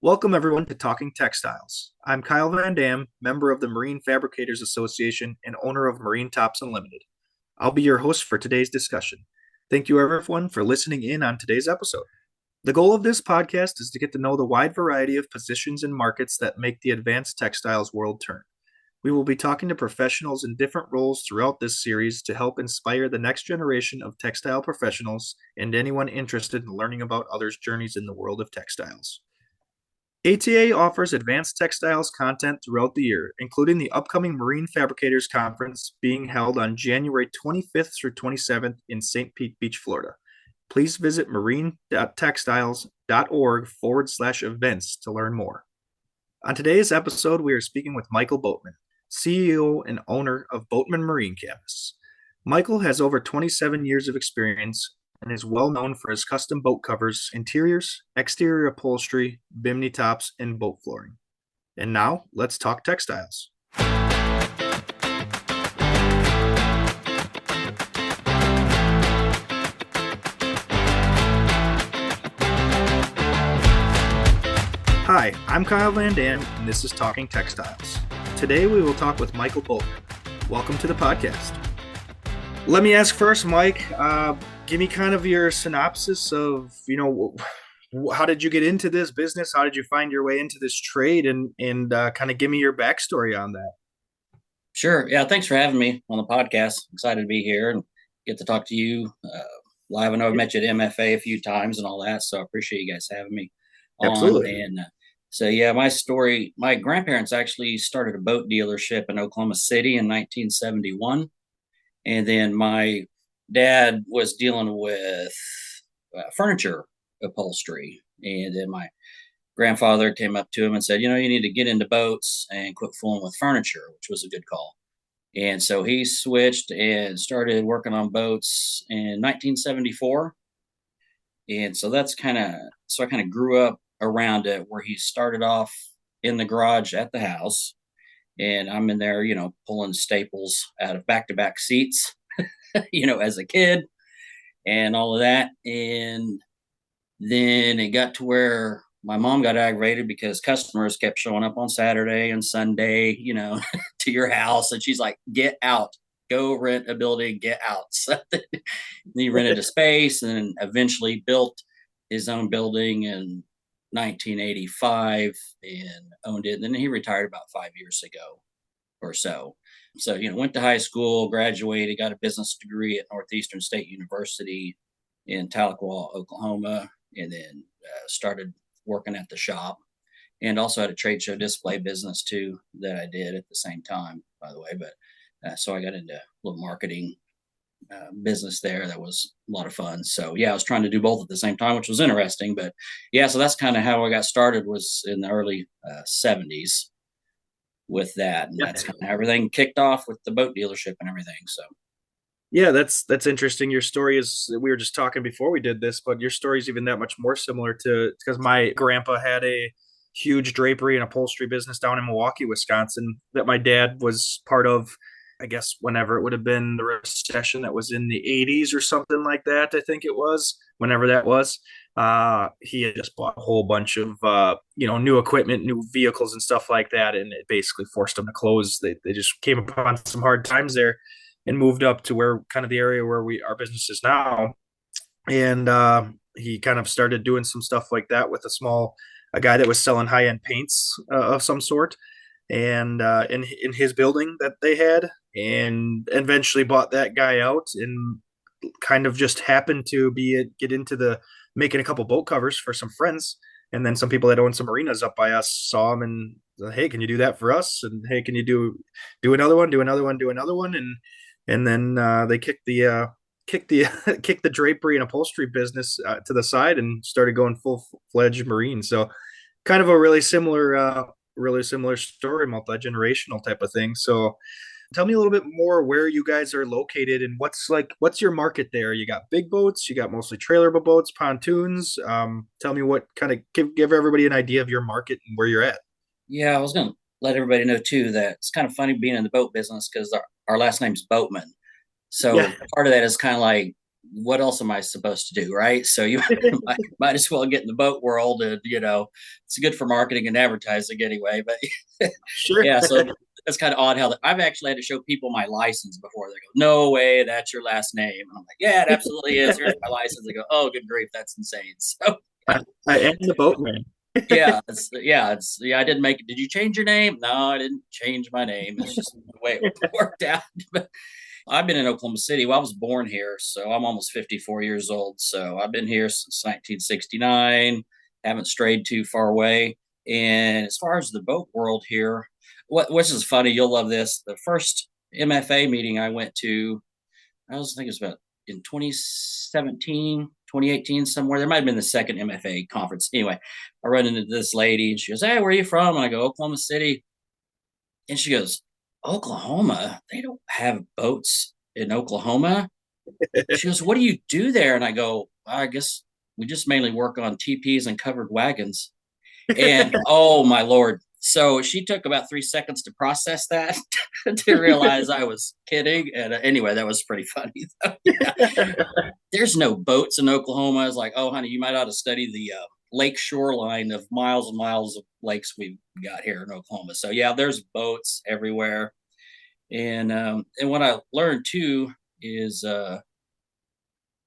Welcome, everyone, to Talking Textiles. I'm Kyle Van Dam, member of the Marine Fabricators Association and owner of Marine Tops Unlimited. I'll be your host for today's discussion. Thank you, everyone, for listening in on today's episode. The goal of this podcast is to get to know the wide variety of positions and markets that make the advanced textiles world turn. We will be talking to professionals in different roles throughout this series to help inspire the next generation of textile professionals and anyone interested in learning about others' journeys in the world of textiles. ATA offers advanced textiles content throughout the year, including the upcoming Marine Fabricators Conference being held on January 25th through 27th in St. Pete Beach, Florida. Please visit marine.textiles.org/events to learn more. On today's episode, we are speaking with Michael Boatman, CEO and owner of Boatman Marine Canvas. Michael has over 27 years of experience and is well known for his custom boat covers, interiors, exterior upholstery, bimini tops, and boat flooring. And now, let's talk textiles. Hi, I'm Kyle Van Dam, and this is Talking Textiles. Today we will talk with Michael Boatman. Welcome to the podcast. Let me ask first, Mike, give me kind of your synopsis of, how did you get into this business? How did you find your way into this trade? And kind of give me your backstory on that. Sure. Yeah. Thanks for having me on the podcast. Excited to be here and get to talk to you live. I know I've met you at MFA a few times and all that. So I appreciate you guys having me on. Absolutely. And so, yeah, my story, my grandparents actually started a boat dealership in Oklahoma City in 1971. And then my dad was dealing with furniture upholstery. And then my grandfather came up to him and said, you need to get into boats and quit fooling with furniture, which was a good call. And so he switched and started working on boats in 1974. And so I kind of grew up around it, where he started off in the garage at the house. And I'm in there, pulling staples out of back to back seats, as a kid and all of that. And then it got to where my mom got aggravated because customers kept showing up on Saturday and Sunday, to your house. And she's like, get out, go rent a building, get out. So he rented a space and eventually built his own building in 1985 and owned it. And then he retired about 5 years ago or so. So, went to high school, graduated, got a business degree at Northeastern State University in Tahlequah, Oklahoma, and then started working at the shop, and also had a trade show display business too that I did at the same time, by the way. But so I got into a little marketing business there. That was a lot of fun. So yeah, I was trying to do both at the same time, which was interesting. But yeah, so that's kind of how I got started, was in the early 70s with that. And that's kind of how everything kicked off with the boat dealership and everything. So Yeah, that's interesting. Your story is, we were just talking before we did this, but your story is even that much more similar to, because my grandpa had a huge drapery and upholstery business down in Milwaukee, Wisconsin, that my dad was part of. I guess whenever it would have been the recession that was in the 80s or something like that, I think it was, whenever that was. He had just bought a whole bunch of new equipment, new vehicles and stuff like that, and it basically forced them to close. They just came upon some hard times there and moved up to where kind of the area where our business is now. And he kind of started doing some stuff like that with a guy that was selling high end paints of some sort, and in his building that they had, and eventually bought that guy out, and kind of just happened to get into the making a couple boat covers for some friends. And then some people that own some marinas up by us saw him and said, hey, can you do that for us? And hey, can you do another one, do another one, do another one? And then they kicked the kicked the drapery and upholstery business to the side and started going full-fledged marine. So kind of a really similar story, multi-generational type of thing. So tell me a little bit more where you guys are located and what's your market there. You got big boats, you got mostly trailerable boats, pontoons. Tell me what kind of give everybody an idea of your market and where you're at. yeah, I was going to let everybody know too that it's kind of funny being in the boat business because our last name's Boatman. So Yeah. part of that is kind of like what else am I supposed to do, right? So you might as well get in the boat world, and it's good for marketing and advertising anyway. But Sure. yeah, so that's kind of odd how I've actually had to show people my license before. They go, "No way, that's your last name," and I'm like, "Yeah, it absolutely is. Here's my license." They go, "Oh, good grief, that's insane." So yeah, I am the boatman. yeah. I didn't make it. Did you change your name? No, I didn't change my name. It's just the way it worked out. But I've been in Oklahoma City. Well, I was born here, so I'm almost 54 years old. So I've been here since 1969. Haven't strayed too far away. And as far as the boat world here, which is funny, you'll love this. The first MFA meeting I went to, I think it was about in 2017, 2018, somewhere. There might have been the second MFA conference. Anyway, I run into this lady and she goes, "Hey, where are you from?" And I go, "Oklahoma City." And she goes, "Oklahoma? They don't have boats in Oklahoma." She goes, "What do you do there?" And I go, "I guess we just mainly work on TPs and covered wagons." And oh my Lord. So she took about 3 seconds to process that to realize I was kidding. And anyway, that was pretty funny. Yeah. There's no boats in Oklahoma. I was like, "Oh, honey, you might ought to study the lake shoreline of miles and miles of lakes we've got here in Oklahoma." So yeah, there's boats everywhere. And what I learned too is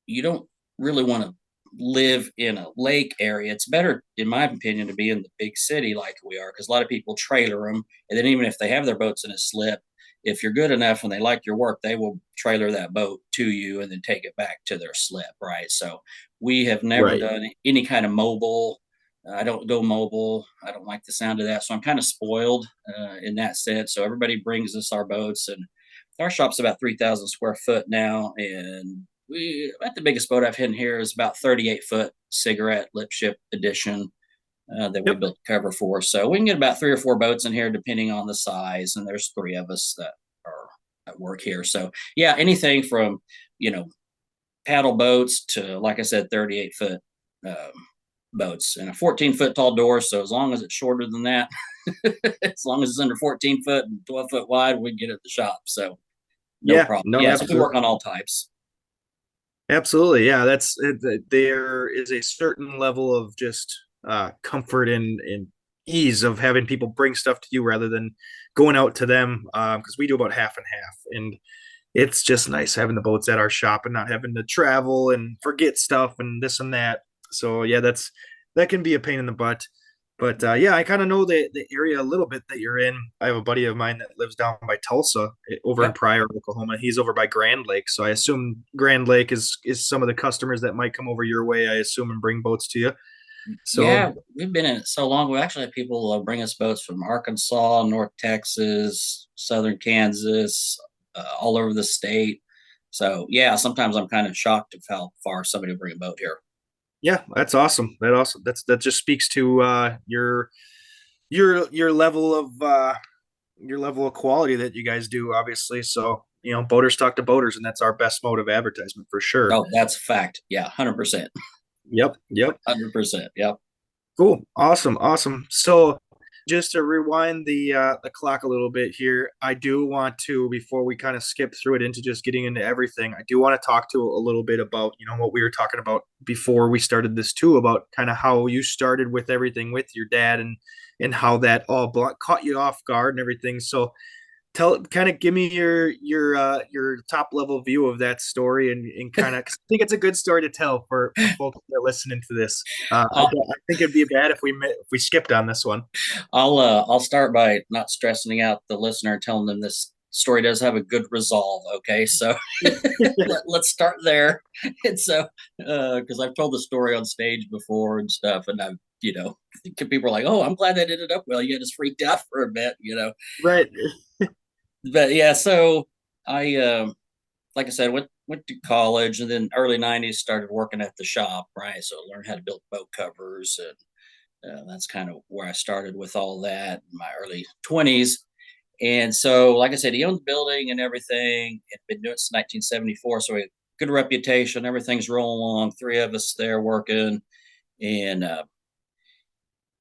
you don't really want to live in a lake area. It's better, in my opinion, to be in the big city like we are, because a lot of people trailer them, and then even if they have their boats in a slip, if you're good enough and they like your work, they will trailer that boat to you and then take it back to their slip, right? So we have never Right. done any kind of mobile. I don't go mobile. I don't like the sound of that. So I'm kind of spoiled in that sense. So everybody brings us our boats, and our shop's about 3,000 square foot now. And we, about the biggest boat I've hit in here is about 38-foot cigarette lip ship edition that we Yep. built the cover for. So we can get about 3 or 4 boats in here depending on the size. And there's three of us that are at work here. So yeah, anything from, you know, paddle boats to, like I said, 38-foot boats and a 14-foot tall door. So as long as it's shorter than that, as long as it's under 14 foot and 12-foot wide, we can get it at the shop. So no Yeah. problem. No, Yeah, so we work absolutely. on all types. Absolutely. Yeah. There is a certain level of just comfort and ease of having people bring stuff to you rather than going out to them. Because we do about half and half. And it's just nice having the boats at our shop and not having to travel and forget stuff and this and that. So yeah, that can be a pain in the butt. But yeah, I kind of know the area a little bit that you're in. I have a buddy of mine that lives down by Tulsa, over in Yep. Pryor, Oklahoma. He's over by Grand Lake, so I assume Grand Lake is some of the customers that might come over your way. I assume and bring boats to you. So Yeah, we've been in it so long. We actually have people bring us boats from Arkansas, North Texas, Southern Kansas, all over the state. So yeah, sometimes I'm kind of shocked of how far somebody will bring a boat here. yeah, that's awesome. That just speaks to your level of your level of quality that you guys do, obviously. So, boaters talk to boaters, and that's our best mode of advertisement for sure. Oh, that's a fact. Yeah, 100%. Yep, yep. 100%. Yep. Cool. Awesome, awesome. So, just to rewind the clock a little bit here, I do want to, before we kind of skip through it into just getting into everything, I do want to talk to a little bit about, what we were talking about before we started this too, about kind of how you started with everything with your dad and how that all caught you off guard and everything. So, kind of give me your top level view of that story and kind of, I think it's a good story to tell for folks that are listening to this. I'll, I think it'd be bad if we skipped on this one. I'll start by not stressing out the listener, telling them this story does have a good resolve. Okay, so let's start there. And so, because I've told the story on stage before and stuff, and I've, people are like, "Oh, I'm glad that ended up well." You just freaked out for a bit. Right. But yeah, so I, like I said, went to college, and then early '90s started working at the shop. Right, so I learned how to build boat covers, and that's kind of where I started with all that in my early 20s. And so, like I said, he owned the building and everything. Had been doing it since 1974, so we had good reputation. Everything's rolling along. Three of us there working, and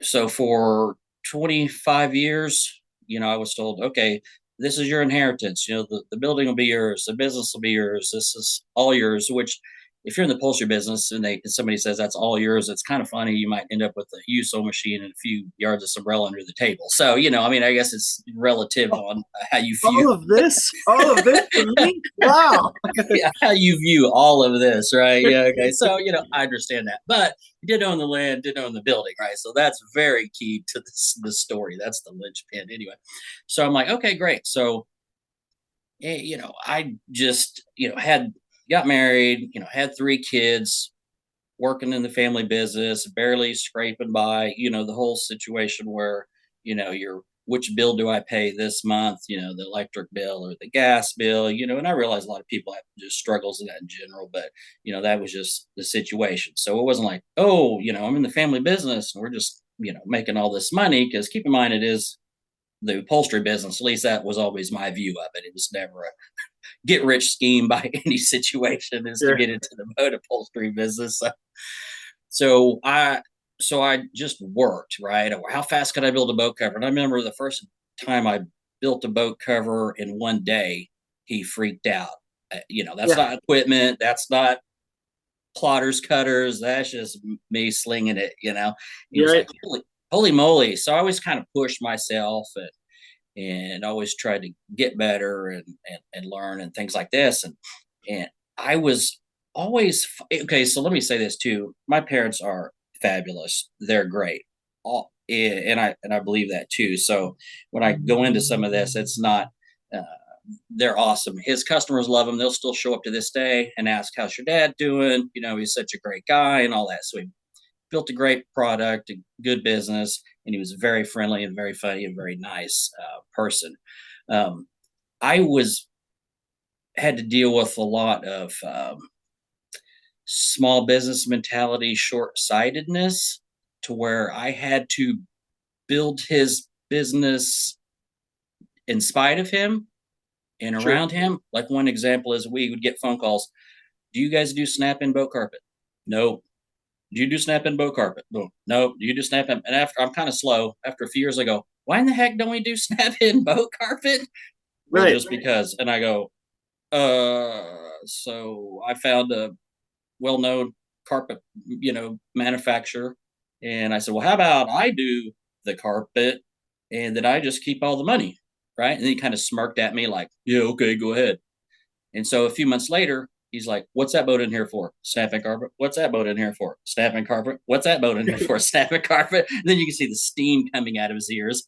so for 25 years, I was told, okay, this is your inheritance. The building will be yours, the business will be yours. This is all yours, which if you're in the upholstery business and somebody says that's all yours, it's kind of funny. You might end up with a used sewing machine and a few yards of umbrella under the table. So, I mean, I guess it's relative on how you view All of this for me. Wow. yeah, how you view all of this, right? Yeah, okay. So, I understand that. But you did own the land, did own the building, right? So that's very key to the story. That's the linchpin anyway. So I'm like, okay, great. So, I just, got married, had 3 kids, working in the family business, barely scraping by, the whole situation where, you're which bill do I pay this month, the electric bill or the gas bill, and I realize a lot of people have just struggles in that in general, but that was just the situation. So it wasn't like, oh, I'm in the family business and we're just, making all this money. Because keep in mind, it is the upholstery business. At least that was always my view of it. It was never a get rich scheme by any situation, is to Sure. get into the boat upholstery business. So I just worked, right. How fast could I build a boat cover? And I remember the first time I built a boat cover in one day, he freaked out. That's Yeah. not equipment. That's not plotters, cutters. That's just me slinging it. He You're was right. like, holy moly. So I always kind of pushed myself and always tried to get better and learn and things like this. And I was always okay. So let me say this too. My parents are fabulous. They're great. And I believe that too. So when I go into some of this, it's not. Uh, they're awesome. His customers love him. They'll still show up to this day and ask, "How's your dad doing?" He's such a great guy and all that. So he built a great product, a good business, and he was very friendly and very funny and very nice person. Um, I was had to deal with a lot of small business mentality, short sightedness, to where I had to build his business in spite of him and Sure. around him. Like one example is we would get phone calls. Do you guys do snap in boat carpet? No. Do you do snap in boat carpet? No. No. Do you do snap in? And after I'm kind of slow. After a few years, I go, why in the heck don't we do snap in boat carpet? Well, Right. just because. And I go, so I found a well-known carpet, manufacturer, and I said, well, how about I do the carpet, and then I just keep all the money, right? And then he kind of smirked at me like, yeah, okay, go ahead. And so a few months later, he's like, what's that boat in here for? Snapping carpet. What's that boat in here for? Snapping carpet. What's that boat in here for? Snapping carpet. And then you can see the steam coming out of his ears.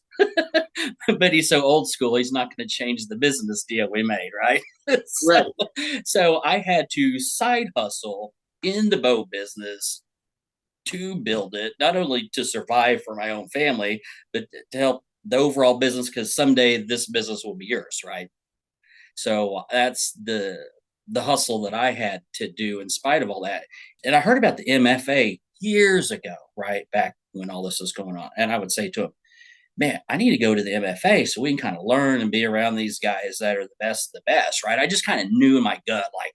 But he's so old school, he's not going to change the business deal we made, right? so, Right. so I had to side hustle in the boat business to build it, not only to survive for my own family, but to help the overall business, because someday this business will be yours, right? So that's the hustle that I had to do in spite of all that. And I heard about the MFA years ago, right back when all this was going on. And I would say to him, man, I need to go to the MFA so we can kind of learn and be around these guys that are the best, right? I just kind of knew in my gut, like,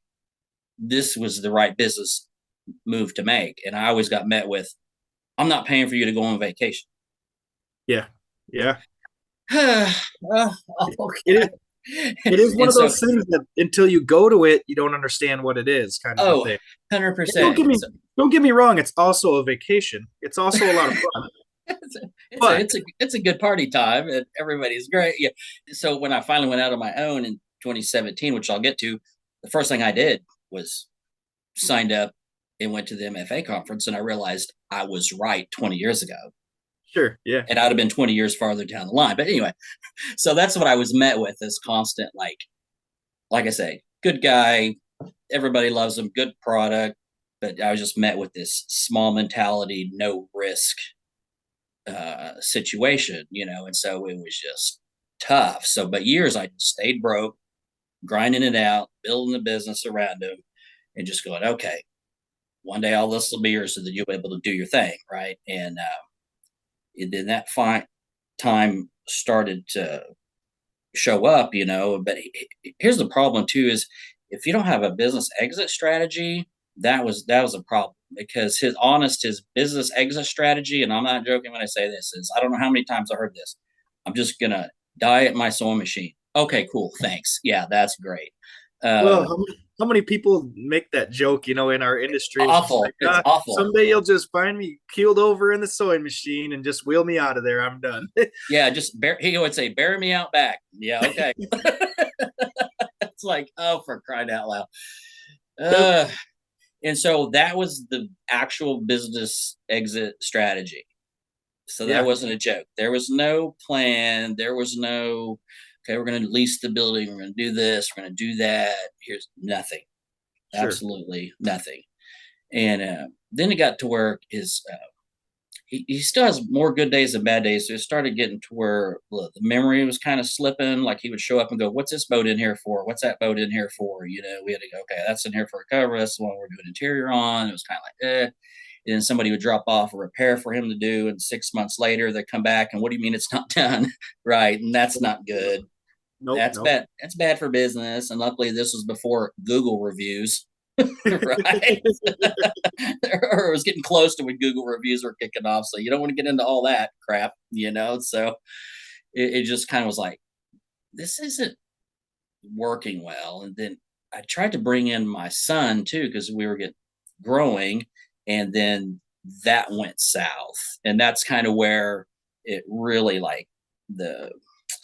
this was the right business move to make. And I always got met with, I'm not paying for you to go on vacation. Yeah. Yeah. It is. Okay. It is one And of so, those things that until you go to it, you don't understand what it is, kind of a oh, thing. And 100%. don't get me wrong. It's also a vacation. It's also a lot of fun. it's a, it's a But it's a it's a good party time and everybody's great. Yeah. So when I finally went out on my own in 2017, which I'll get to, the first thing I did was signed up and went to the MFA conference, and I realized I was right 20 years ago. sure. Yeah. And I'd have been 20 years farther down the line. But anyway, so that's what I was met with, this constant, like I say, good guy, everybody loves him, good product. But I was just met with this small mentality, no risk situation, and so it was just tough. So, but years I stayed broke, grinding it out, building the business around him, and just going, okay, one day all this will be yours, so that you'll be able to do your thing, right? And then that time started to show up, But here's the problem too: is if you don't have a business exit strategy, that was a problem, because his business exit strategy, and I'm not joking when I say this, is, I don't know how many times I heard this. I'm just gonna die at my sewing machine. Okay, cool, thanks. Yeah, that's great. Well, Uh, how many people make that joke, in our industry? It's just Awful. like, It's awful. someday you'll just find me keeled over in the sewing machine and just wheel me out of there. I'm done. Yeah, he would say, "Bury me out back." Yeah, okay. It's like, oh, for crying out loud. Yep. Uh, and so that was the actual business exit strategy. So that Yeah, wasn't a joke. There was no plan. There was no, okay, we're going to lease the building. We're going to do this. We're going to do that. Here's nothing. sure. Absolutely nothing. And then it got to where he still has more good days than bad days. So it started getting to where the memory was kind of slipping. Like he would show up and go, "What's this boat in here for? What's that boat in here for?" We had to go, "Okay, that's in here for a cover. That's the one we're doing interior on." It was kind of like, eh. And then somebody would drop off a repair for him to do. And 6 months later, they come back and, "What do you mean it's not done?" Right. And that's not good. Nope, That's nope. bad. That's bad for business. And luckily, this was before Google reviews. Right. Or it was getting close to when Google reviews were kicking off. So you don't want to get into all that crap. So it just kind of was like, this isn't working well. And then I tried to bring in my son too, because we were getting growing. And then that went south. And that's kind of where it really like the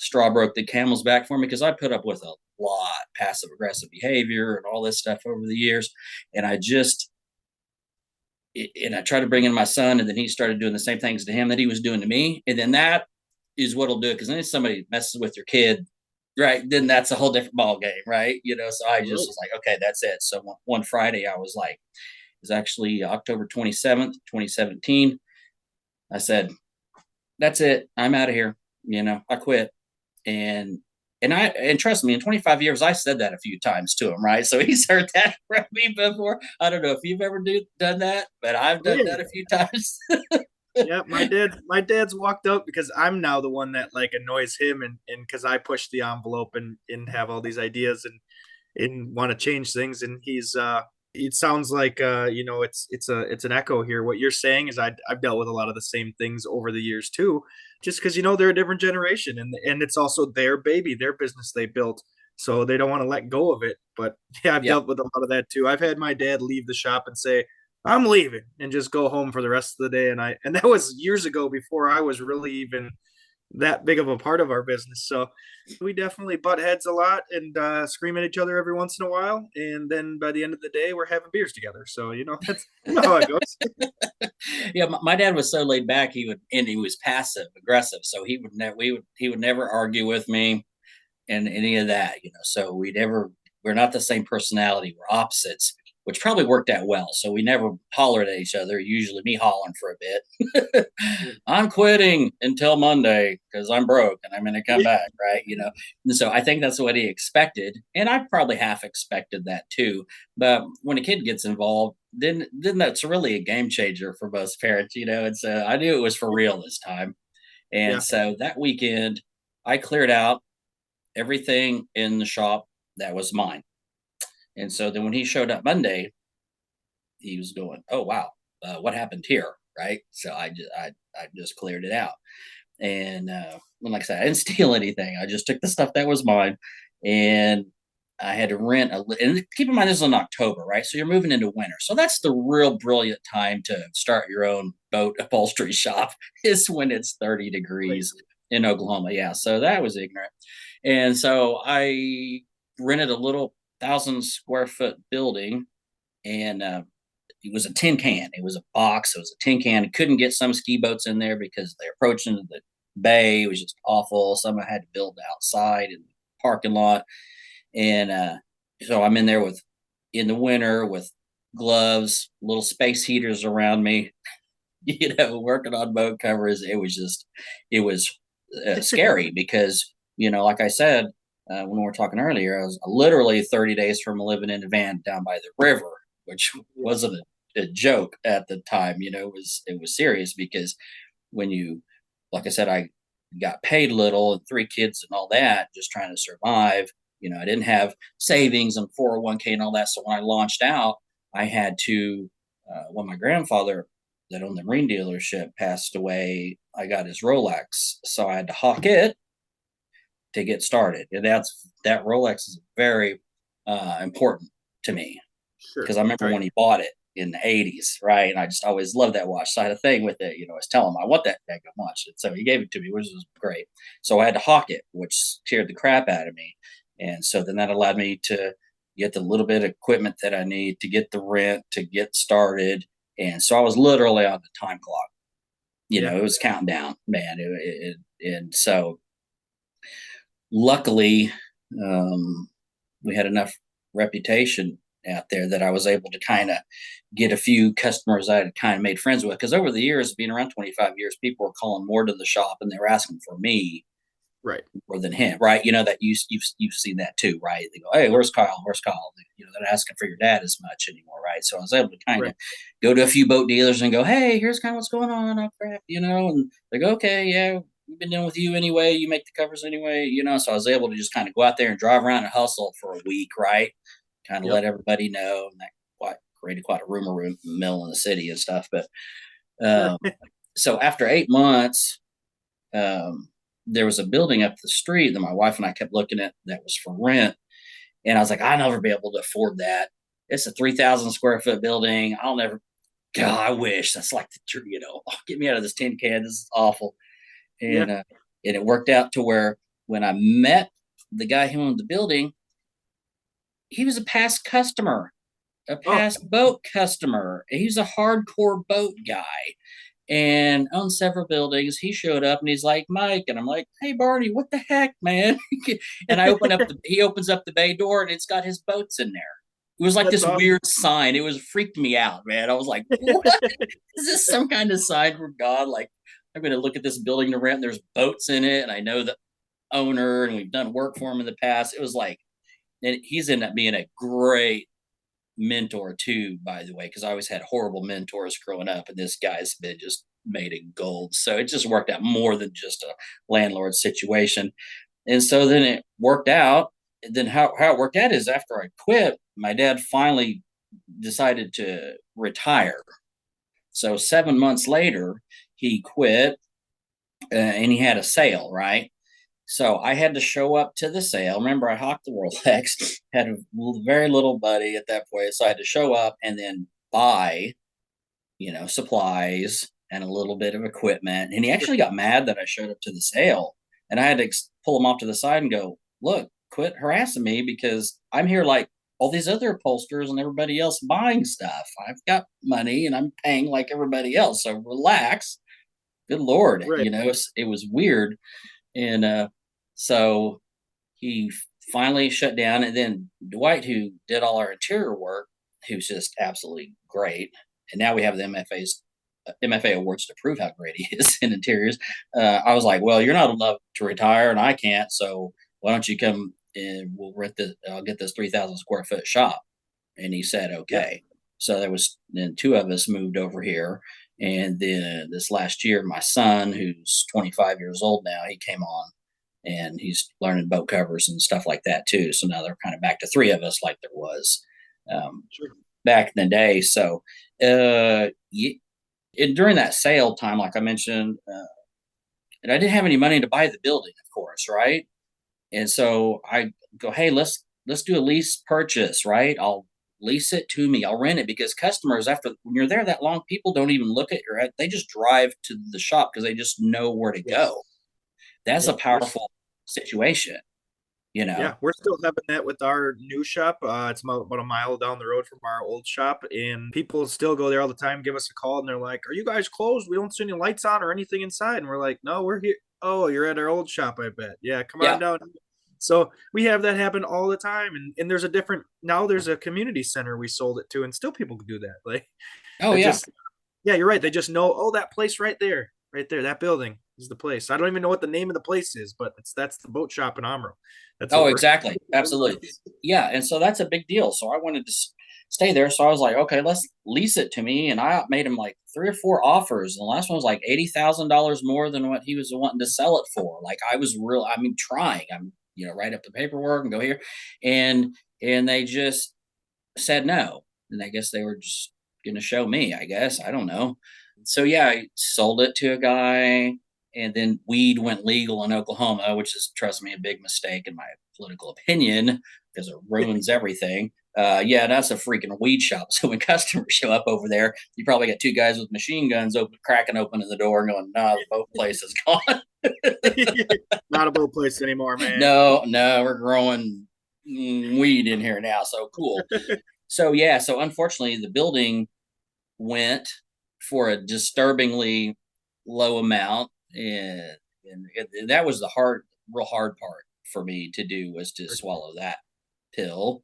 straw broke the camel's back for me, because I put up with a lot passive aggressive behavior and all this stuff over the years. And I tried to bring in my son, and then he started doing the same things to him that he was doing to me. And then that is what'll do it. Because then if somebody messes with your kid, right, then that's a whole different ball game, right? So I just Right. was like, okay, that's it. So one Friday, I was like, it was actually October 27th, 2017. I said, that's it. I'm out of here. I quit. And and trust me, in 25 years, I said that a few times to him, right? So he's heard that from me before. I don't know if you've ever done that, but I've Oh done yeah. that a few times. Yeah, my dad's walked out because I'm now the one that like annoys him, and because I push the envelope and have all these ideas and want to change things, and he's it sounds like it's an echo here. What you're saying is I've dealt with a lot of the same things over the years too, just because they're a different generation, and it's also their baby, their business they built, so they don't want to let go of it. But yeah, I've Yep. dealt with a lot of that too. I've had my dad leave the shop and say, "I'm leaving," and just go home for the rest of the day. And that was years ago before I was really even that big of a part of our business. So we definitely butt heads a lot and scream at each other every once in a while. And then by the end of the day, we're having beers together. So that's how it goes. Yeah, my dad was so laid back. He was passive aggressive. So he would never argue with me and any of that. So we're not the same personality. We're opposites, which probably worked out well. So we never hollered at each other. Usually me hollering for a bit. I'm quitting until Monday because I'm broke and I'm going to come back, right? And so I think that's what he expected, and I probably half expected that too. But when a kid gets involved, then that's really a game changer for most parents. And so I knew it was for real this time. And Yeah. so that weekend, I cleared out everything in the shop that was mine. And so then when he showed up Monday, he was going, "Oh wow, what happened here?" Right? So I just cleared it out, and like I said, I didn't steal anything. I just took the stuff that was mine, and I had to rent and keep in mind this is in October, right? So you're moving into winter, so that's the real brilliant time to start your own boat upholstery shop. Is when it's 30 Right. degrees in Oklahoma. Yeah, so that was ignorant, and so I rented a little 1,000 square foot building, and it was a tin can. It was a box. It was a tin can. I couldn't get some ski boats in there because they approached into the bay. It was just awful. Some I had to build outside in the parking lot. And so I'm in there in the winter with gloves, little space heaters around me, working on boat covers. It was scary because, like I said, when we were talking earlier, I was literally 30 days from living in a van down by the river, which Yeah. wasn't a joke at the time. It was serious because when like I said, I got paid little and 3 kids and all that, just trying to survive. I didn't have savings and 401k and all that. So when I launched out, I had to, when my grandfather that owned the marine dealership passed away, I got his Rolex. So I had to hawk it to get started. And that Rolex is a very important to me Sure. because I remember Right. when he bought it in the 80s, right? And I just always loved that watch. So I had a thing with it. I was telling him I want that daggone watch. And so he gave it to me, which was great. So I had to hawk it, which scared the crap out of me. And so then that allowed me to get the little bit of equipment that I need to get the rent, to get started. And so I was literally on the time clock. Yeah. It was counting down, man. And so luckily, um, we had enough reputation out there that I was able to kind of get a few customers I had kind of made friends with. Because over the years, being around 25 years, people were calling more to the shop and they were asking for me Right. more than him, right? That you've seen that too, right? They go, "Hey, Yep. where's Kyle? Where's Kyle?" They're not asking for your dad as much anymore, right? So I was able to kind Right. of go to a few boat dealers and go, "Hey, here's kind of what's going on, oh crap," and they go, "Okay, yeah, we've been dealing with you anyway. You make the covers anyway." So I was able to just kind of go out there and drive around and hustle for a week, right? Kind of Yep. let everybody know, and that created quite a rumor mill in the city and stuff. But um, so after 8 months, um, there was a building up the street that my wife and I kept looking at that was for rent. And I was like, I'll never be able to afford that. It's a 3,000 square foot building. I'll never, God, I wish that's like get me out of this tin can. This is awful. Yeah. And it worked out to where when I met the guy who owned the building, he was a past customer, a Oh, past boat customer. He was a hardcore boat guy and owned several buildings. He showed up and he's like, Mike, and I'm like, hey Barney, what the heck, man? And he opens up the bay door and it's got his boats in there. It was like that's this awesome. weird sign. It was freaked me out, man. I was like, what? Is this some kind of sign from God? Like, I'm going to look at this building to rent. And there's boats in it. And I know the owner and we've done work for him in the past. It was like, and he's ended up being a great mentor too, by the way, because I always had horrible mentors growing up, and this guy's been just made of gold. So it just worked out more than just a landlord situation. And so then it worked out. And then how it worked out is after I quit, my dad finally decided to retire. So 7 months later, he quit and he had a sale, right? So I had to show up to the sale. Remember, I hawked the Rolex, had a very little buddy at that point. So I had to show up and then buy, supplies and a little bit of equipment. And he actually got mad that I showed up to the sale. And I had to pull him off to the side and go, look, quit harassing me because I'm here like all these other upholsters and everybody else buying stuff. I've got money and I'm paying like everybody else. So relax. Good Lord. Right. It was weird. And so he finally shut down. And then Dwight, who did all our interior work, who's just absolutely great. And now we have the MFA awards to prove how great he is in interiors. I was like, well, you're not allowed to retire, and I can't. So why don't you come and we'll rent this? I'll get this 3,000 square foot shop. And he said, Yeah. okay. So there was then two of us moved over here. And then this last year, my son, who's 25 years old now, he came on and he's learning boat covers and stuff like that too. So now they're kind of back to three of us like there was Sure. back in the day. So during that sale time, like I mentioned, and I didn't have any money to buy the building, of course, right? And so I go, hey, let's do a lease purchase, right? I'll lease it to me. I'll rent it because customers, after when you're there that long, people don't even look at your. They just drive to the shop because they just know where to Yes. go. That's a Yep. We're powerful situation, you Yeah, know. we're still having that with our new shop. It's about a mile down the road from our old shop, and people still go there all the time, give us a call, and they're like, "Are you guys closed? We don't see any lights on or anything inside." And we're like, "No, we're here." Oh, you're at our old shop, I bet. Yeah, come on Yeah. down. So we have that happen all the time, and there's a different now. There's a community center we sold it to, and still people do that. Like Oh that yeah. just yeah, you're right. They just know, oh, that place right there, that building is the place. I don't even know what the name of the place is, but that's the boat shop in Amro. That's Oh, what we're. exactly. Absolutely. Yeah. And so that's a big deal. So I wanted to stay there. So I was like, okay, let's lease it to me. And I made him like three or four offers. And the last one was like $80,000 more than what he was wanting to sell it for. Like I was trying. I'm, write up the paperwork and go here. And they just said no. And I guess they were just going to show me, I guess. I don't know. So yeah, I sold it to a guy, and then weed went legal in Oklahoma, which is, trust me, a big mistake in my political opinion. because it ruins everything. Yeah, that's a freaking weed shop. So when customers show up over there, you probably got two guys with machine guns cracking open the door and going, "No, the boat place is gone." Not a boat place anymore, man. No, no, we're growing weed in here now. So cool. So yeah, so unfortunately, the building went for a disturbingly low amount, and that was the real hard part for me to do was to swallow that pill.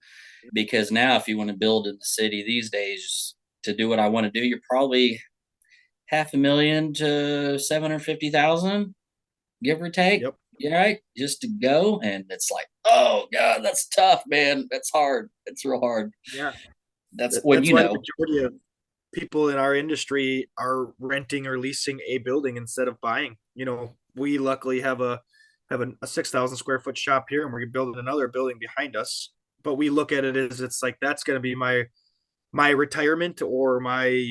Because now, if you want to build in the city these days to do what I want to do, you're probably 500,000 to 750,000, give or take. Yep. Yeah, right, just to go, and it's like, oh god, that's tough, man. That's hard. It's real hard. Yeah. That's when That's you why the know. majority of people in our industry are renting or leasing a building instead of buying. We luckily have a 6,000 square foot shop here, and we're building another building behind us. But we look at it as it's like that's going to be my retirement or my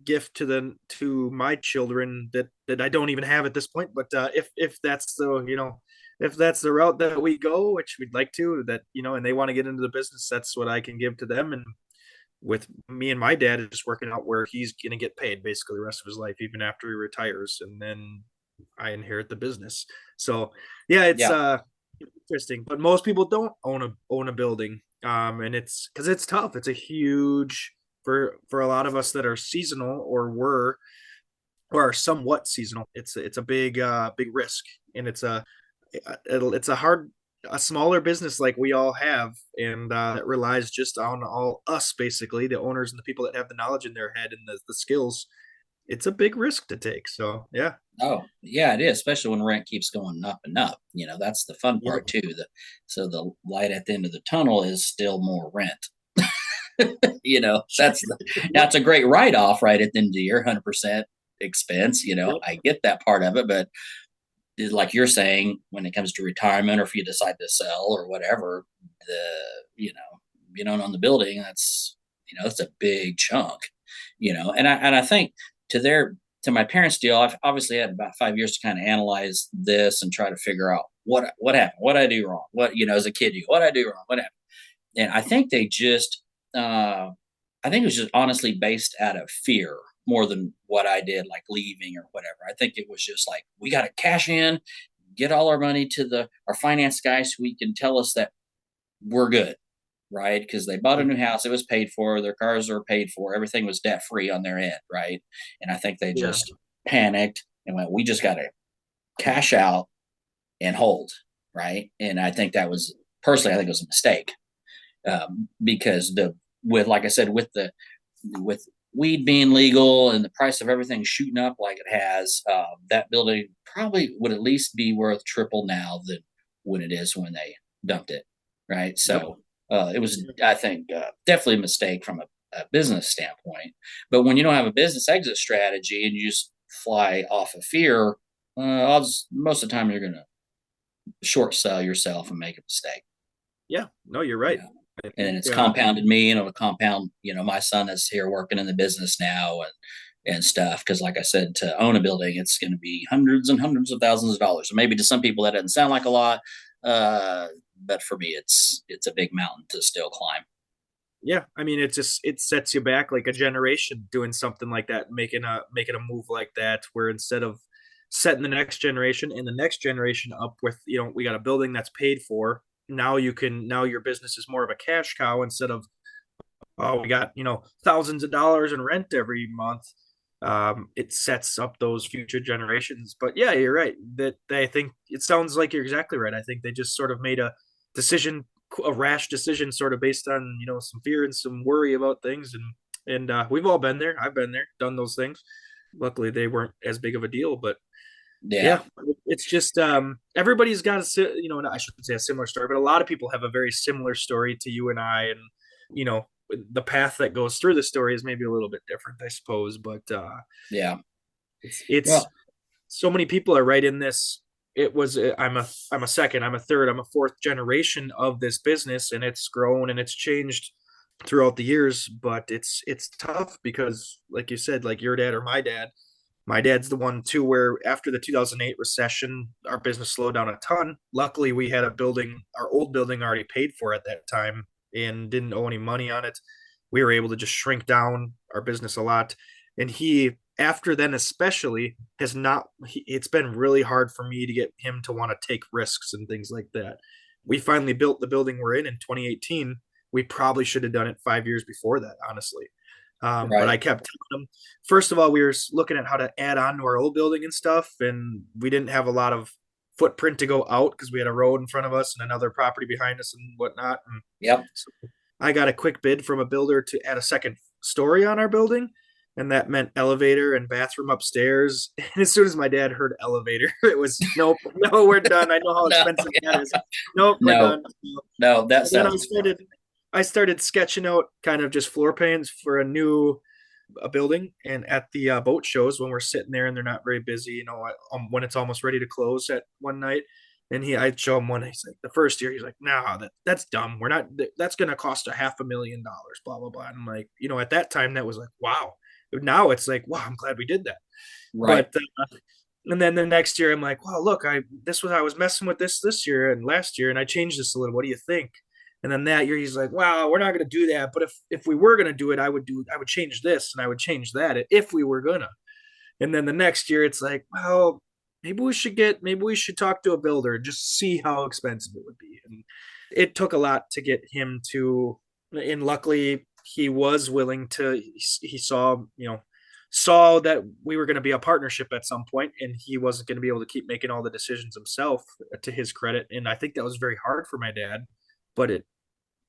gift to my children that I don't even have at this point. But if that's the route that we go, which we'd like to, and they want to get into the business, that's what I can give to them. And with me and my dad, it's just working out where he's going to get paid basically the rest of his life, even after he retires, and then I inherit the business. So yeah, it's Yeah. interesting, but most people don't own a building, and it's because it's tough. It's a huge for a lot of us that are seasonal or are somewhat seasonal. It's a big risk, and it's a smaller business like we all have, and that relies just on all us basically, the owners and the people that have the knowledge in their head and the skills. It's a big risk to take. So yeah. Oh, yeah, it is, especially when rent keeps going up and up. That's the fun Yep. part too. So the light at the end of the tunnel is still more rent. That's a great write off right at the end of the year, 100% expense. Yep. I get that part of it, but like you're saying, when it comes to retirement or if you decide to sell or whatever, the you don't own the building, that's a big chunk. And I think to their to my parents' deal, I've obviously had about 5 years to kind of analyze this and try to figure out what happened, what I do wrong, as a kid, what I do wrong, what happened. And I think it was just honestly based out of fear more than what I did, like leaving or whatever. I think it was just like, we got to cash in, get all our money to our finance guy so we can tell us that we're good, right? Because they bought a new house, it was paid for, their cars were paid for, everything was debt free on their end, right? And I think they Yeah. just panicked and went, we just got to cash out and hold, right? And I think that was personally, I think it was a mistake, because like I said, with weed being legal and the price of everything shooting up like it has, that building probably would at least be worth triple now than when it is when they dumped it, right? Yep. So it was, I think, definitely a mistake from a business standpoint. But when you don't have a business exit strategy and you just fly off of fear, most of the time you're going to short sell yourself and make a mistake. Yeah. No, you're right. Yeah. I And then think it's compounded me, and it'll compound, my son that's here working in the business now and stuff. Because, like I said, to own a building, it's going to be hundreds and hundreds of thousands of dollars. And maybe to some people that doesn't sound like a lot, but for me, it's a big mountain to still climb. yeah, I mean, it sets you back like a generation doing something like that, making a move like that, where instead of setting the next generation and the next generation up with, we got a building that's paid for. Now your business is more of a cash cow instead of, oh, we got, thousands of dollars in rent every month. It sets up those future generations. But yeah, you're right. That I think it sounds like you're exactly right. I think they just sort of made decision, a rash decision, sort of based on some fear and some worry about things, and we've all been there. I've been there, done those things. Luckily, they weren't as big of a deal, but Yeah. yeah, it's just everybody's got I shouldn't say a similar story, but a lot of people have a very similar story to you and I, and you know the path that goes through the story is maybe a little bit different, I suppose, but Yeah. it's Well, so many people are right in this. It was I'm a second, I'm a third, I'm a fourth generation of this business, and it's grown and it's changed throughout the years, but it's tough because, like you said, like your dad or my dad, My dad's the one too where after the 2008 recession, our business slowed down a ton. Luckily, we had a building, our old building already paid for at that time and didn't owe any money on it. We were able to just shrink down our business a lot. And he, after then especially, has not, it's been really hard for me to get him to want to take risks and things like that. We finally built the building we're in 2018. We probably should have done it 5 years before that, honestly. But I Right. kept telling him, first of all, we were looking at how to add on to our old building and stuff, and we didn't have a lot of footprint to go out because we had a road in front of us and another property behind us and whatnot. And Yep. so I got a quick bid from a builder to add a second story on our building, and that meant elevator and bathroom upstairs. And as soon as my dad heard elevator, it was nope, no, we're done. I know how No, expensive that is. Nope, we're no, done. no, that And then sounds fun. I started sketching out kind of just floor plans for a building, and at the boat shows when we're sitting there and they're not very busy, when it's almost ready to close at one night. And I'd show him one. He's like, the first year, he's like, "No, that's dumb. We're not. That's going to cost $500,000. Blah blah blah." And I'm like, at that time, that was like, wow. Now it's like, wow, I'm glad we did that. Right. But and then the next year, I'm like, wow, look, I was messing with this year and last year, and I changed this a little. What do you think? And then that year, he's like, wow, we're not going to do that. But if we were going to do it, I would change this and I would change that if we were gonna. And then the next year, it's like, well, maybe we should talk to a builder and just see how expensive it would be. And it took a lot to get him to, and luckily he was willing to. He saw that we were going to be a partnership at some point, and he wasn't going to be able to keep making all the decisions himself. To his credit, and I think that was very hard for my dad, but it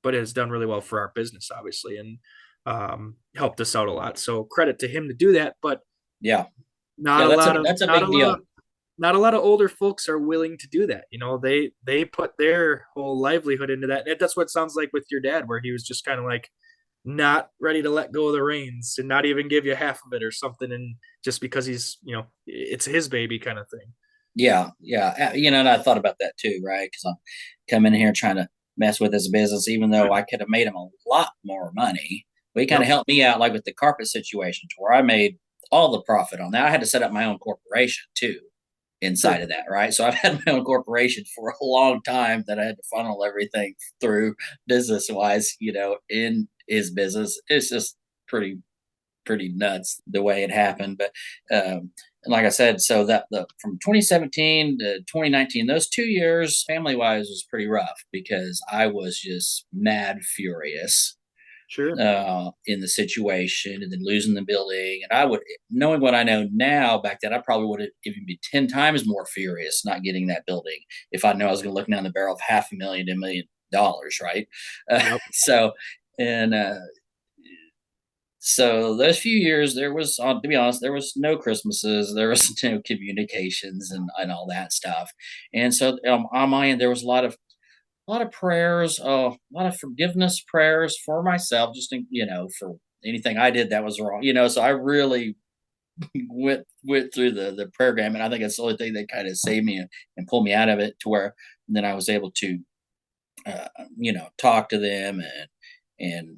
has done really well for our business, obviously, and helped us out a lot. So credit to him to do that. But Yeah. not Yeah, a lot of that's a big deal. not a lot of older folks are willing to do that. They put their whole livelihood into that. And that's what it sounds like with your dad, where he was just kind of like not ready to let go of the reins and not even give you half of it or something. And just because it's his baby kind of thing. Yeah, yeah. And I thought about that too, right? Because I'm coming in here trying to mess with his business, even though I could have made him a lot more money. But he kind of Yep. helped me out, like with the carpet situation, to where I made all the profit on that. I had to set up my own corporation too inside Sure. of that, right? So I've had my own corporation for a long time that I had to funnel everything through business wise, in his business. It's just pretty nuts the way it happened. But and like I said, so that the from 2017 to 2019, those 2 years, family wise, was pretty rough because I was just mad furious Sure. in the situation, and then losing the building. And I would, knowing what I know now, back then, I probably would have even been 10 times more furious not getting that building if I know I was going to look down the barrel of $500,000 to $1 million, right? Yep. So, and so those few years, there was, to be honest, there was no Christmases, there was no communications and all that stuff. And so on my end, there was a lot of prayers, a lot of forgiveness prayers for myself, just for anything I did that was wrong. So I really went through the program, and I think it's the only thing that kind of saved me and pulled me out of it, to where then I was able to, talk to them and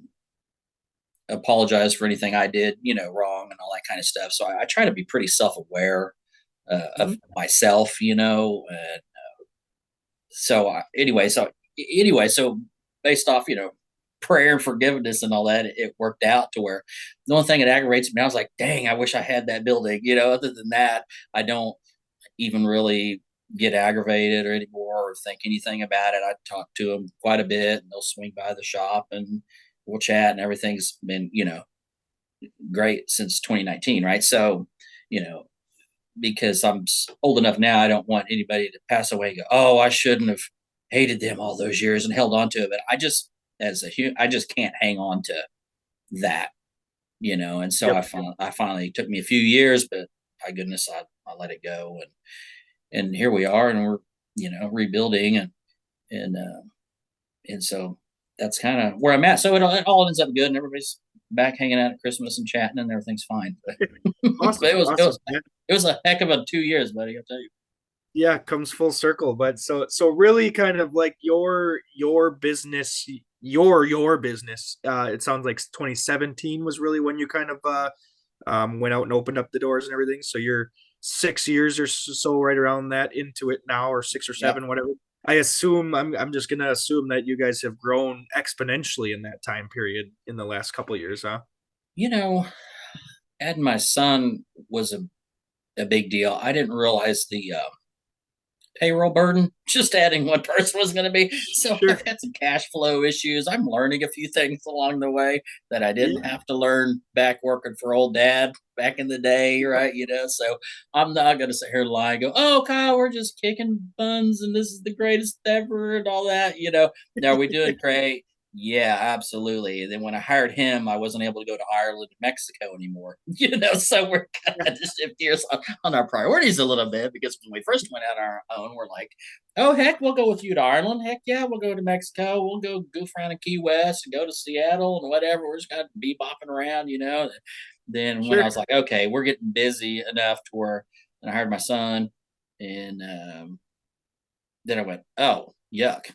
apologize for anything I did, wrong and all that kind of stuff. So I try to be pretty self-aware of Mhm. myself, and so based off, prayer and forgiveness and all that, it worked out to where the only thing that aggravates me, I was like, dang, I wish I had that building. Other than that, I don't even really get aggravated or anymore or think anything about it. I talk to them quite a bit, and they'll swing by the shop and we'll chat, and everything's been, great since 2019, right? So, you know, because I'm old enough now, I don't want anybody to pass away and go, "Oh, I shouldn't have hated them all those years and held on to it." But I just, I just can't hang on to that, And so Yep. I finally took me a few years, but my goodness, I let it go, and here we are, and we're, rebuilding, and and so that's kind of where I'm at. So it all ends up good, and everybody's back hanging out at Christmas and chatting, and everything's fine. But Awesome. it was it Awesome. was it was a heck of a 2 years, buddy. I'll tell you. Yeah, it comes full circle. But so really kind of like your business, your business, it sounds like 2017 was really when you kind of went out and opened up the doors and everything. So you're 6 years or so right around that into it now, or 6 or 7, Yep. whatever. I assume I'm just gonna assume that you guys have grown exponentially in that time period in the last couple of years, huh? You know, adding my son was a big deal. I didn't realize the payroll burden just adding one person was going to be. So Sure. I've had some cash flow issues. I'm learning a few things along the way that I didn't Yeah. have to learn back working for old dad back in the day, right? You know, so I'm not going to sit here and lie and go, oh, Kyle, we're just kicking buns and this is the greatest ever and all that. You know, now are we doing great? Yeah, absolutely. And then when I hired him, I wasn't able to go to Ireland and Mexico anymore. You know, so we're kind of just shift gears on our priorities a little bit because when we first went out on our own, we're like, oh heck, we'll go with you to Ireland. Heck yeah, we'll go to Mexico. We'll go goof around in Key West and go to Seattle and whatever. We're just gonna be bopping around, you know. Then when I Sure. was like, okay, we're getting busy enough to where, and I hired my son, and then I went, oh yuck.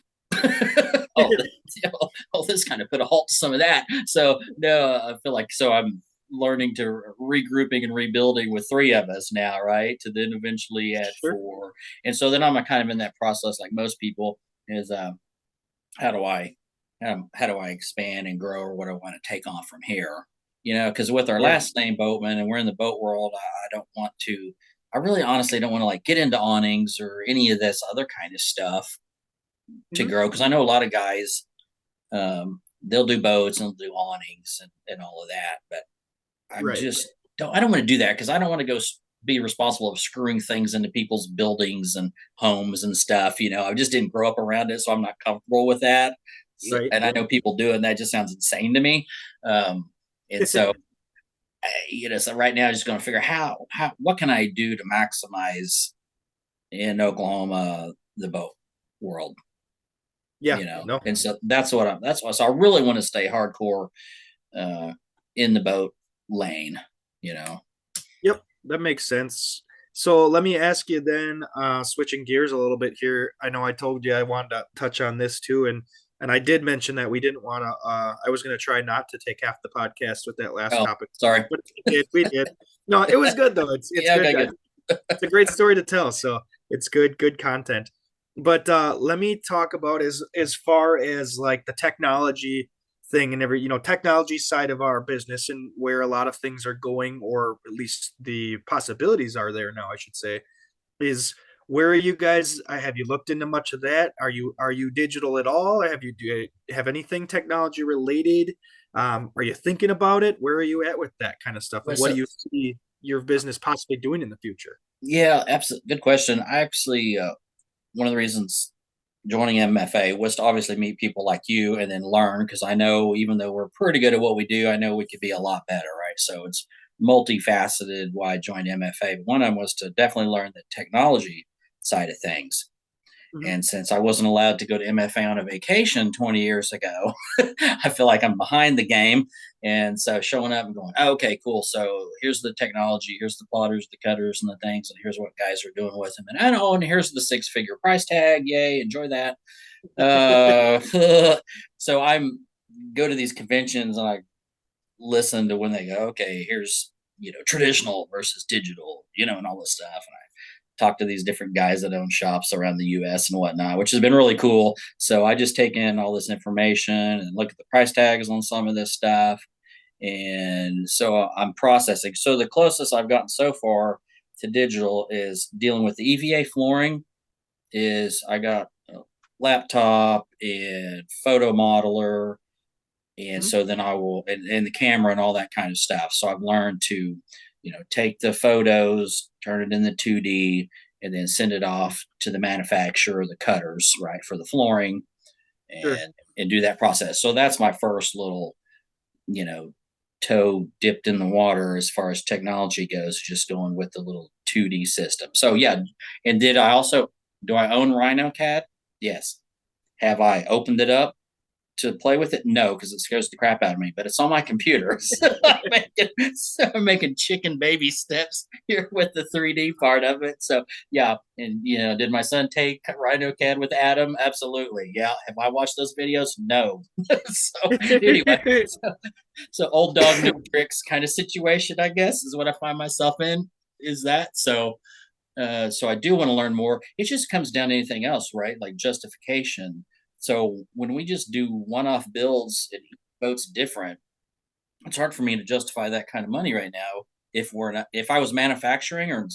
oh, this kind of put a halt to some of that. So no, I feel like so I'm learning to regrouping and rebuilding with three of us now, right? To then eventually add Sure. four, and so then I'm kind of in that process, like most people, is how do I how do I expand and grow, or what I want to take on from here? You know, because with our Yeah. last name Boatman, and we're in the boat world, I don't want to. I really honestly don't want to like get into awnings or any of this other kind of stuff to Hmm. grow because I know a lot of guys they'll do boats and they'll do awnings and all of that, but I'm Right. just don't I don't want to do that because I don't want to go be responsible of screwing things into people's buildings and homes and stuff. You know, I just didn't grow up around it, so I'm not comfortable with that. So, Right. and I know people do it, and that just sounds insane to me. Um, and so, you know, so right now, I'm just going to figure how what can I do to maximize in Oklahoma the boat world, Yeah. you know, No. and so that's why so I really want to stay hardcore uh, in the boat lane, you know. Yep, that makes sense. So let me ask you then, switching gears a little bit here. I know I told you I wanted to touch on this too, and I did mention that we didn't want to. I was going to try not to take half the podcast with that last Oh, topic, sorry. but we did. We did. No, it was good though. It's Yeah, good. okay, good. It's a great story to tell. So it's good content. But let me talk about as far as like the technology thing and every technology side of our business and where a lot of things are going, or at least the possibilities are there now, I should say, is where are you guys? Have you looked into much of that? Are you digital at all? Do you have anything technology related? Are you thinking about it? Where are you at with that kind of stuff? And Well, what so do you see your business possibly doing in the future? yeah, absolutely. Good question. I actually, one of the reasons joining MFA was to obviously meet people like you and then learn because I know even though we're pretty good at what we do, I know we could be a lot better, right? So it's multifaceted why I joined MFA. But one of them was to definitely learn the technology side of things. Mhm. And since I wasn't allowed to go to MFA on a vacation 20 years ago, I feel like I'm behind the game. And so showing up and going, oh, okay, cool. So here's the technology, here's the plotters, the cutters, and the things, and here's what guys are doing with them. And I know, and here's the 6-figure price tag. Yay, enjoy that. Uh, so I'm go to these conventions and I listen to when they go, okay, here's traditional versus digital, and all this stuff. And I talk to these different guys that own shops around the US and whatnot, which has been really cool. So I just take in all this information and look at the price tags on some of this stuff. And so I'm processing. So the closest I've gotten so far to digital is dealing with the EVA flooring is I got a laptop and photo modeler, and Mhm. so then I will and the camera and all that kind of stuff. So I've learned to take the photos, turn it into 2D, and then send it off to the manufacturer, the cutters, right, for the flooring, Sure. and do that process. So that's my first little you know toe dipped in the water as far as technology goes, just going with the little 2D system. So yeah. And do I own Rhino CAD? Yes. Have I opened it up? to play with it? No, because it scares the crap out of me. But it's on my computer, so I'm making chicken baby steps here with the 3D part of it. So yeah, and did my son take Rhino CAD with Adam? Absolutely. Yeah. Have I watched those videos? No. So anyway, so old dog new tricks kind of situation, I guess, is what I find myself in. Is that so? So I do want to learn more. It just comes down to anything else, right? Like justification. So when we just do one-off builds and each boat's different, it's hard for me to justify that kind of money right now. If I was manufacturing or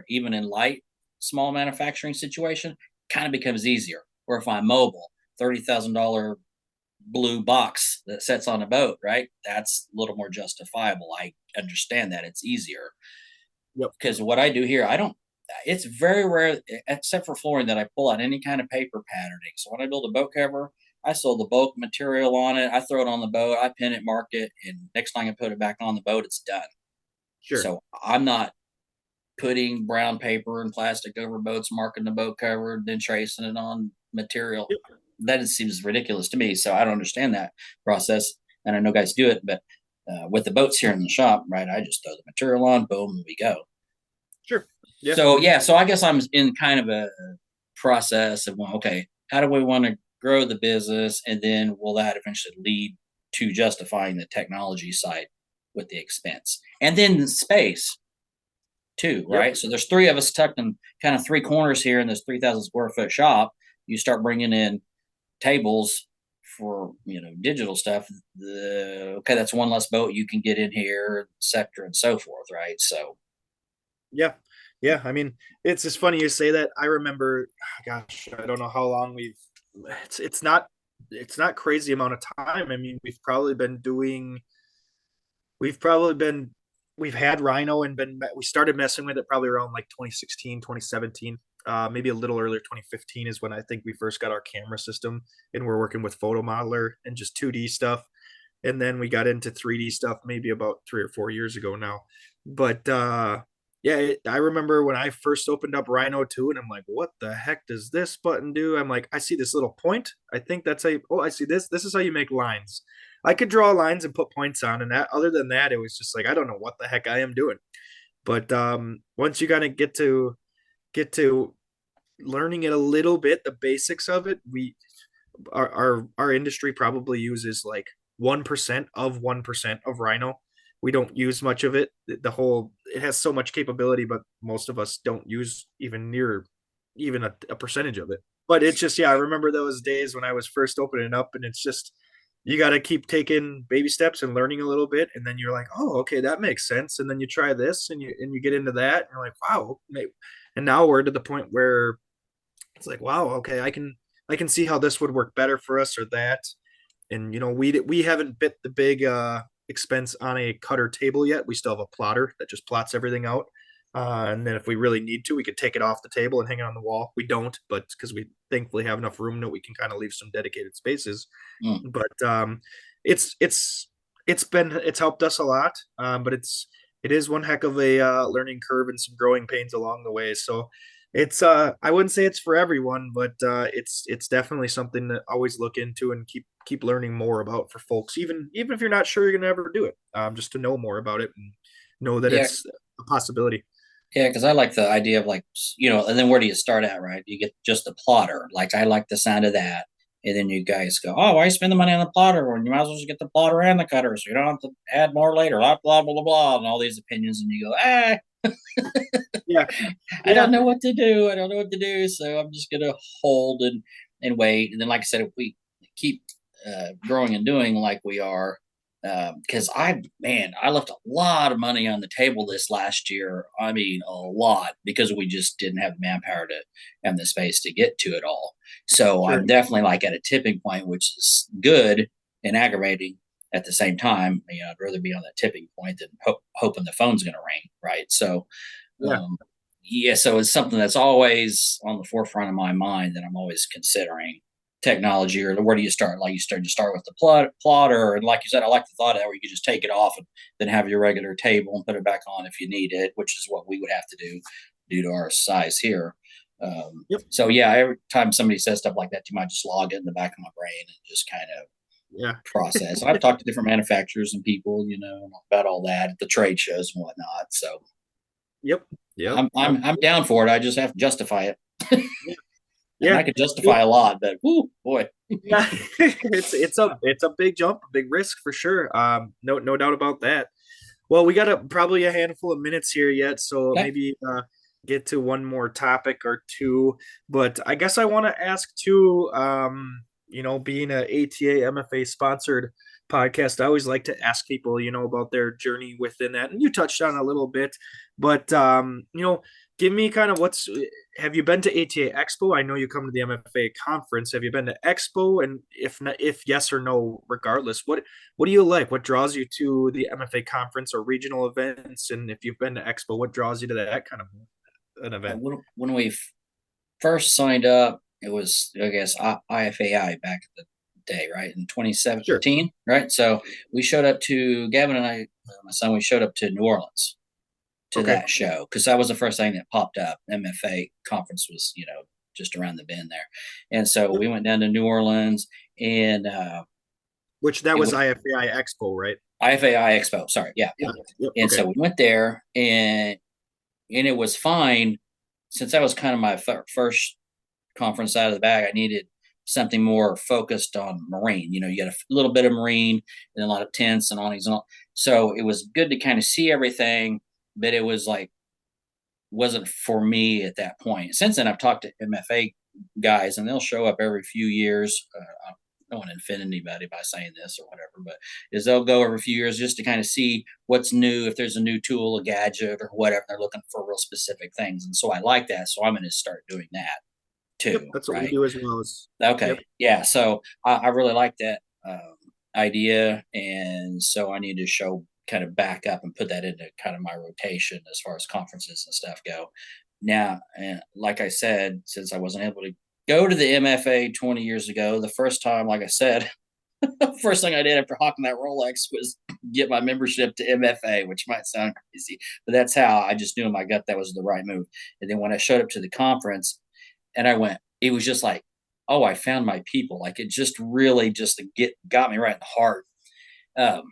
even in light small manufacturing situation, kind of becomes easier. Or if I'm mobile, $30,000 blue box that sets on a boat, right? That's a little more justifiable. I understand that it's easier Yep. because what I do here, I don't. It's very rare, except for flooring, that I pull out any kind of paper patterning. So when I build a boat cover, I sew the bulk material on it. I throw it on the boat. I pin it, mark it, and next time I put it back on the boat, it's done. Sure. So I'm not putting brown paper and plastic over boats, marking the boat cover, then tracing it on material. Yep. That just seems ridiculous to me. So I don't understand that process. And I know guys do it, but with the boats here in the shop, right, I just throw the material on, boom, and we go. Sure. Yeah. So yeah, so I guess I'm in kind of a process of, well, okay, how do we want to grow the business, and then will that eventually lead to justifying the technology side with the expense, and then the space too, Yep. right? So there's three of us tucked in kind of three corners here in this 3,000 square foot shop. You start bringing in tables for digital stuff. Okay, that's one less boat you can get in here, sector and so forth, right? So Yeah. Yeah. I mean, it's just funny you say that. I remember, gosh, I don't know how long it's not, it's not crazy amount of time. I mean, we've probably been, we've had Rhino and we started messing with it probably around like 2016, 2017. Maybe a little earlier, 2015 is when I think we first got our camera system and we're working with Photo Modeler and just 2D stuff. And then we got into 3D stuff maybe about 3 or 4 years ago now. But yeah, I remember when I first opened up Rhino 2 and I'm like, what the heck does this button do? I'm like, I see this little point. I think that's how oh, I see this. This is how you make lines. I could draw lines and put points on, and that other than that, it was just like I don't know what the heck I am doing. But once you kind of get to learning it a little bit, the basics of it, our industry probably uses like 1% of Rhino. We don't use much of it. The whole it has so much capability, but most of us don't use even a percentage of it. But it's just I remember those days when I was first opening up, and it's just you got to keep taking baby steps and learning a little bit, and then you're like, oh, okay, that makes sense. And then you try this, and you get into that, and you're like, wow. And now we're to the point where it's like, wow, okay, I can see how this would work better for us or that. And we haven't bit the big expense on a cutter table yet. We still have a plotter that just plots everything out. And then if we really need to, we could take it off the table and hang it on the wall. We don't, but because we thankfully have enough room that we can kind of leave some dedicated spaces. mm. But it's helped us a lot. But it is one heck of a learning curve and some growing pains along the way. So it's I wouldn't say it's for everyone, but it's definitely something to always look into and keep learning more about for folks, even if you're not sure you're gonna ever do it. Just to know more about it and know that Yeah, it's a possibility. yeah, because I like the idea of, like, and then where do you start at, right? You get just the plotter. Like, I like the sound of that. And then you guys go, oh, why spend the money on the plotter when you might as well just get the plotter and the cutter so you don't have to add more later, blah, blah, blah, blah, blah, and all these opinions. And you go, Yeah, I don't yeah, know what to do. I don't know what to do. So I'm just going to hold and wait. And then, like I said, if we keep growing and doing like we are, because I left a lot of money on the table this last year. I mean, a lot, because we just didn't have the manpower to have the space to get to it all. So sure, I'm definitely like at a tipping point, which is good and aggravating at the same time. I'd rather be on that tipping point than hoping the phone's going to ring, right? So, yeah, um, yeah, so it's something that's always on the forefront of my mind that I'm always considering technology, or where do you start? Like, you start with the plotter, and like you said, I like the thought of that, where you could just take it off and then have your regular table and put it back on if you need it, which is what we would have to do due to our size here. yep, So yeah, every time somebody says stuff like that, you might just log it in the back of my brain and just kind of Yeah. process. I've talked to different manufacturers and people, about all that at the trade shows and whatnot. So Yep. Yep. I'm down for it. I just have to justify it. Yeah. And I Yeah. could justify a lot, but whoo, boy. Yeah. It's a big jump, a big risk for sure. No doubt about that. Well, we got probably a handful of minutes here yet, so Okay. maybe get to one more topic or two. But I guess I want to ask too. Being a ATA MFA sponsored podcast, I always like to ask people, about their journey within that, and you touched on it a little bit, but give me kind of have you been to ATA Expo? I know you come to the MFA conference. Have you been to Expo? And if not, if yes or no, regardless, what do you like? What draws you to the MFA conference or regional events? And if you've been to Expo, what draws you to that kind of an event? When we first signed up, it was, I guess, IFAI back in the day, right? In Sure. 2017, right? So we showed up to, Gavin and I, my son, we showed up to New Orleans to Okay. that show because that was the first thing that popped up. MFA conference was, just around the bend there. And so Yep. we went down to New Orleans and Which that it was was IFAI Expo, right? IFAI Expo. Sorry. Yeah. Yeah. Yep. And Okay. so we went there and it was fine since that was kind of my first conference out of the bag. I needed something more focused on marine. You got a little bit of marine and a lot of tents and awnings and all. So it was good to kind of see everything, but it was like wasn't for me at that point. Since then, I've talked to MFA guys, and they'll show up every few years. I don't want to offend anybody by saying this or whatever, but is they'll go every few years just to kind of see what's new, if there's a new tool, a gadget, or whatever. They're looking for real specific things, and so I like that. So I'm going to start doing that Yep. too, That's what we right? do as well. Yep. Okay, yeah. So I really like that idea, and so I need to show kind of back up and put that into kind of my rotation as far as conferences and stuff go. Now, and like I said, since I wasn't able to go to the MFA 20 years ago, the first time, like I said, first thing I did after hawking that Rolex was get my membership to MFA, which might sound crazy, but that's how I just knew in my gut that was the right move. And then when I showed up to the conference, and I went, it was just like, oh, I found my people. Like it just really just got me right in the heart. Um,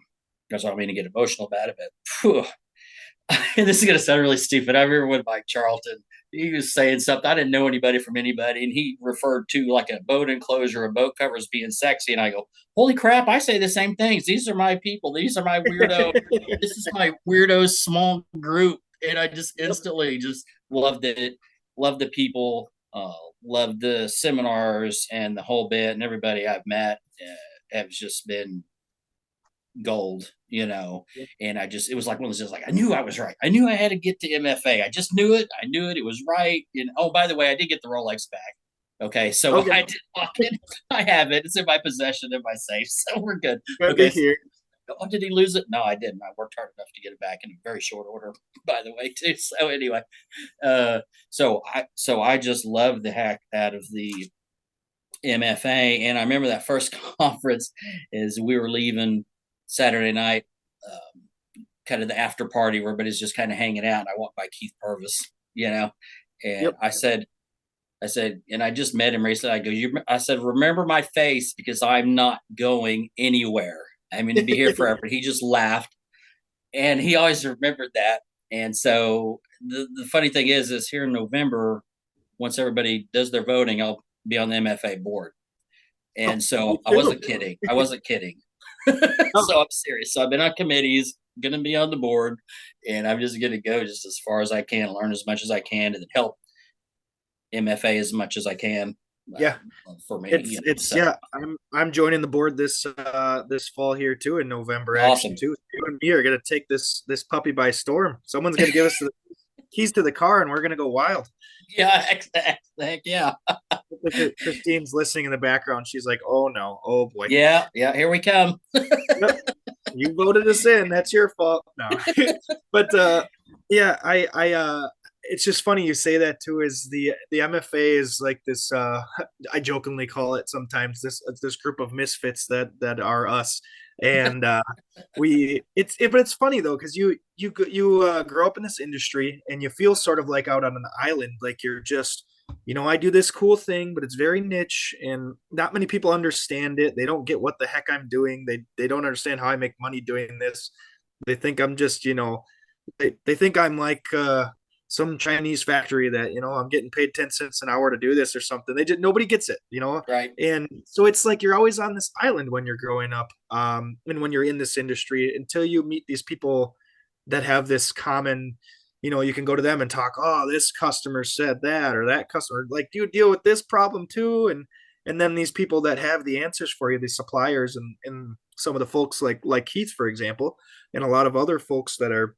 because I don't mean to get emotional about it, but phew, and this is gonna sound really stupid. I remember when Mike Charlton, he was saying something. I didn't know anybody from anybody, and he referred to like a boat enclosure, a boat cover as being sexy. And I go, holy crap, I say the same things. These are my people. These are my weirdo. This is my weirdo small group. And I just Yep. instantly just loved it, loved the people, loved the seminars and the whole bit, and everybody I've met have just been gold. Yep. And it was like one of those, just like, I knew I was right. I knew I had to get to MFA. I just knew it. I knew it. It was right. And oh, by the way, I did get the Rolex back. Okay. So Okay. I did lock it. I have it. It's in my possession in my safe. So we're good. Good to Okay. hear. Oh, did he lose it? No, I didn't. I worked hard enough to get it back in very short order, by the way, too. So anyway, so I just love the heck out of the MFA. And I remember that first conference is we were leaving Saturday night, kind of the after party where everybody's just kind of hanging out. And I walked by Keith Purvis, and Yep. I said, and I just met him recently. I said, remember my face because I'm not going anywhere. I'm going to be here forever. He just laughed, and he always remembered that. And so the funny thing is here in November, once everybody does their voting, I'll be on the MFA board. Oh, And me so I too. wasn't kidding. I wasn't kidding. Oh, So I'm serious. So I've been on committees, going to be on the board, and I'm just going to go just as far as I can, learn as much as I can, and then help MFA as much as I can yeah. for me. It's So yeah. I'm joining the board this fall here too in November actually awesome. too. You and me are gonna take this puppy by storm. Someone's gonna give us the keys to the car and we're gonna go wild. Yeah, heck yeah, Christine's listening in the background. She's like, "Oh no, oh boy." yeah, yeah. Here we come. Yep. You voted us in. That's your fault. No. But yeah, I it's just funny you say that too, is the MFA is like this I jokingly call it sometimes this group of misfits that are us. And but it's funny though, because you grow up in this industry and you feel sort of like out on an island, like you're just I do this cool thing, but it's very niche and not many people understand it. They don't get what the heck I'm doing. They don't understand how I make money doing this. They think I'm just, they think I'm like some Chinese factory that, I'm getting paid 10 cents an hour to do this or something. Nobody gets it. Right. And so it's like you're always on this island when you're growing up, and when you're in this industry until you meet these people that have this common, you can go to them and talk, oh, this customer said that, or that customer, like, do you deal with this problem too? And then these people that have the answers for you, these suppliers and some of the folks like Keith, for example, and a lot of other folks that are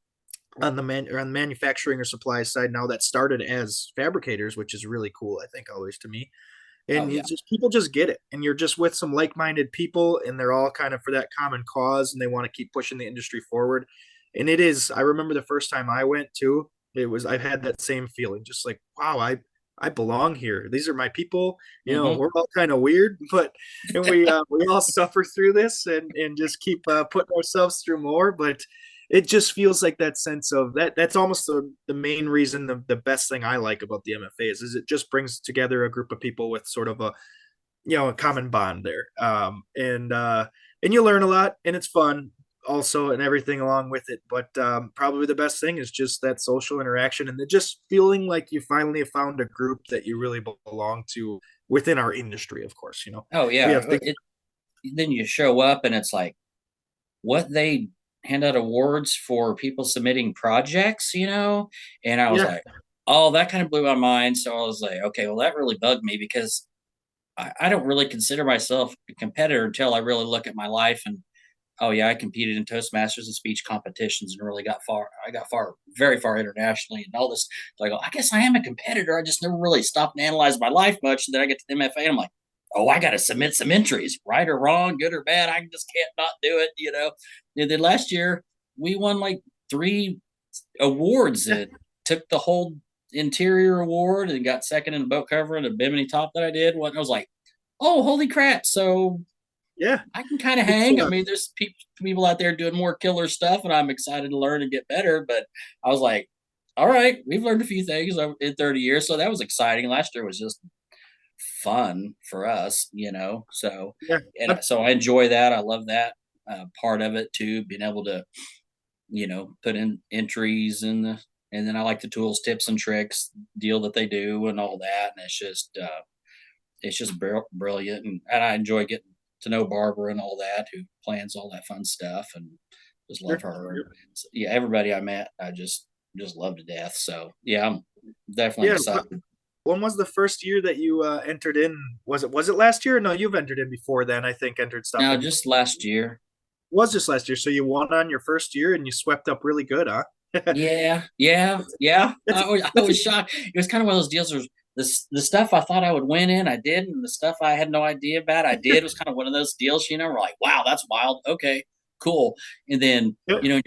on the manufacturing or supply side now that started as fabricators, which is really cool, I think, always to me. Oh And yeah. people just get it, and you're just with some like-minded people, and they're all kind of for that common cause, and they want to keep pushing the industry forward. And it is, I remember the first time I went too, I've had that same feeling, just like, wow, I belong here. These are my people. Hmm. We're all kind of weird, but and we all suffer through this and just keep putting ourselves through more. But it just feels like that sense of that's almost the main reason, the best thing I like about the MFA is it just brings together a group of people with sort of a common bond there. And you learn a lot, and it's fun also, and everything along with it. But probably the best thing is just that social interaction, and just feeling like you finally have found a group that you really belong to within our industry. Of course, Oh we yeah. have things. Then you show up and it's like, what, they hand out awards for people submitting projects, and I was Yeah, like, oh, that kind of blew my mind. So I was like, okay, well, that really bugged me because I don't really consider myself a competitor until I really look at my life. And oh yeah, I competed in Toastmasters and speech competitions and really got far. I got far, very far internationally and all this. So I go, I guess I am a competitor. I just never really stopped and analyzed my life much. And then I get to the MFA and I'm like, oh, I got to submit some entries, right or wrong, good or bad. I just can't not do it. And then last year we won like 3 awards yeah, and took the whole interior award and got second in the boat cover and a bimini top that I did. I was like, oh, holy crap. So yeah. I can kind of It's hang. I mean, there's people out there doing more killer stuff, and I'm excited to learn and get better. But I was like, all right, we've learned a few things in 30 years. So that was exciting. Last year was just fun for us. So, yeah. and so I enjoy that. I love that part of it too, being able to, put in entries and then I like the tools, tips, and tricks deal that they do and all that. And it's just brilliant, and I enjoy getting to know Barbara and all that, who plans all that fun stuff, and just love Sure. her. And yeah, everybody I met, I just love to death. So yeah, I'm definitely Yeah. excited. When was the first year that you entered in? Was it last year? No, you've entered in before then. I think entered stuff Now, in. just last year. Was just last year. So you won on your first year and you swept up really good, huh? Yeah, yeah, yeah. That's I that's was shocked. It was kind of one of those deals where the stuff I thought I would win in, I did, and the stuff I had no idea about, I did. It was kind of one of those deals, we're like, wow, that's wild. Okay, cool. And then, yep, you're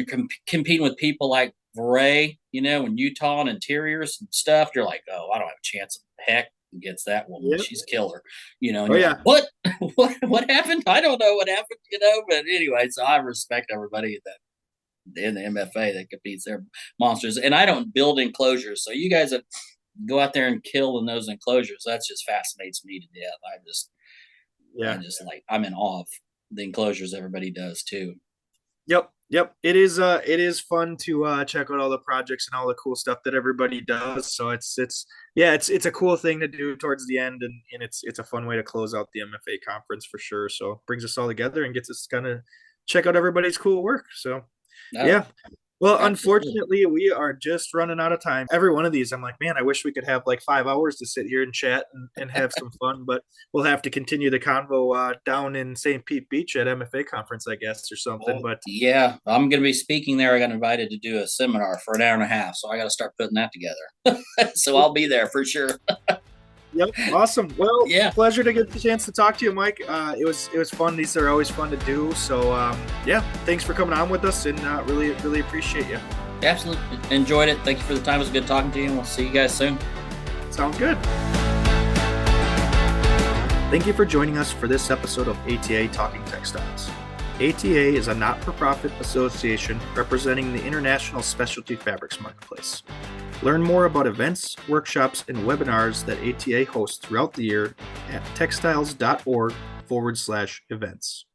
competing with people like Veray, in Utah and interiors and stuff. You're like, oh, I don't have a chance of heck against that woman. yep. She's killer, and Oh you're like, yeah, what? What happened? I don't know what happened, but anyway, so I respect everybody that in the MFA that competes. They're monsters, and I don't build enclosures. So you guys that go out there and kill in those enclosures, that just fascinates me to death. I yeah. just like, I'm in awe of the enclosures everybody does too. Yep, yep. It is fun to check out all the projects and all the cool stuff that everybody does. So it's a cool thing to do towards the end, and it's a fun way to close out the MFA conference for sure. So it brings us all together and gets us kind of check out everybody's cool work. So No, yeah. Well, absolutely. unfortunately, we are just running out of time. Every one of these, I'm like, man, I wish we could have like 5 hours to sit here and chat and have some fun, but we'll have to continue the convo down in St. Pete Beach at MFA conference, I guess, or something. Well, But yeah, I'm going to be speaking there. I got invited to do a seminar for an hour and a half, so I got to start putting that together. So I'll be there for sure. yep, awesome. Well, Yeah, pleasure to get the chance to talk to you, Mike. It was fun. These are always fun to do. So yeah, thanks for coming on with us, and really appreciate you. absolutely enjoyed it. Thank you for the time. It was good talking to you, and we'll see you guys soon. Sounds good. Thank you for joining us for this episode of ATA Talking Textiles. ATA is a not-for-profit association representing the international specialty fabrics marketplace. Learn more about events, workshops, and webinars that ATA hosts throughout the year at textiles.org/events.